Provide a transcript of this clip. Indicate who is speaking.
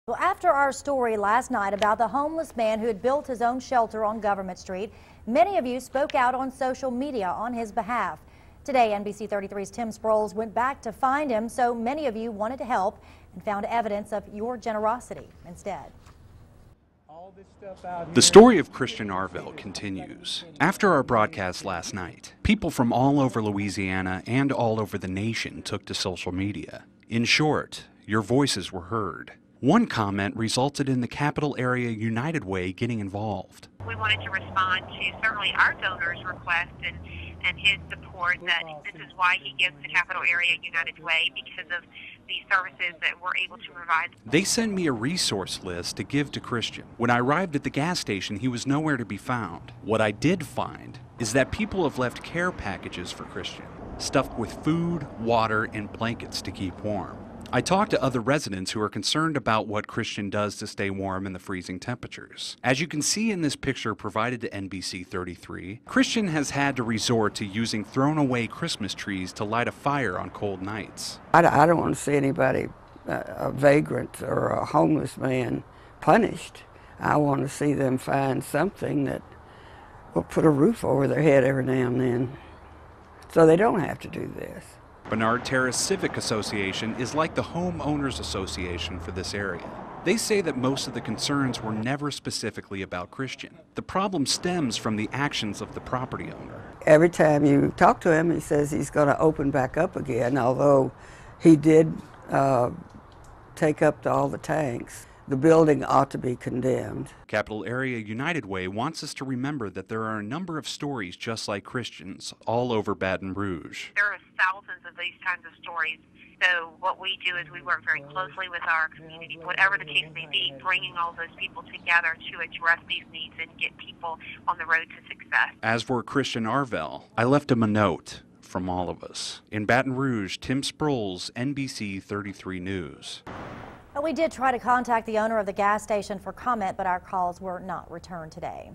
Speaker 1: Well, after our story last night about the homeless man who had built his own shelter on Government Street, many of you spoke out on social media on his behalf. Today, NBC 33's Tim Sproles went back to find him, so many of you wanted to help and found evidence of your generosity instead.
Speaker 2: The story of Christian Arvell continues. After our broadcast last night, people from all over Louisiana and all over the nation took to social media. In short, your voices were heard. One comment resulted in the Capital Area United Way getting involved.
Speaker 3: We wanted to respond to certainly our donors' request and his support that this is why he gives the Capital Area United Way, because of the services that we're able to provide.
Speaker 2: They sent me a resource list to give to Christian. When I arrived at the gas station, he was nowhere to be found. What I did find is that people have left care packages for Christian, stuffed with food, water, and blankets to keep warm. I talked to other residents who are concerned about what Christian does to stay warm in the freezing temperatures. As you can see in this picture provided to NBC 33, Christian has had to resort to using thrown-away Christmas trees to light a fire on cold nights.
Speaker 4: I don't want to see anybody, a vagrant or a homeless man, punished. I want to see them find something that will put a roof over their head every now and then, so they don't have to do this.
Speaker 2: Bernard Terrace Civic Association is like the Homeowners Association for this area. They say that most of the concerns were never specifically about Christian. The problem stems from the actions of the property owner.
Speaker 4: Every time you talk to him, he says he's going to open back up again, although he did take up all the tanks. The building ought to be condemned.
Speaker 2: Capital Area United Way wants us to remember that there are a number of stories just like Christian's all over Baton Rouge.
Speaker 3: There are thousands of these kinds of stories. So what we do is we work very closely with our community, whatever the case may be, bringing all those people together to address these needs and get people on the road to success.
Speaker 2: As for Christian Arvell, I left him a note from all of us. In Baton Rouge, Tim Sproles, NBC 33 News.
Speaker 1: We did try to contact the owner of the gas station for comment, but our calls were not returned today.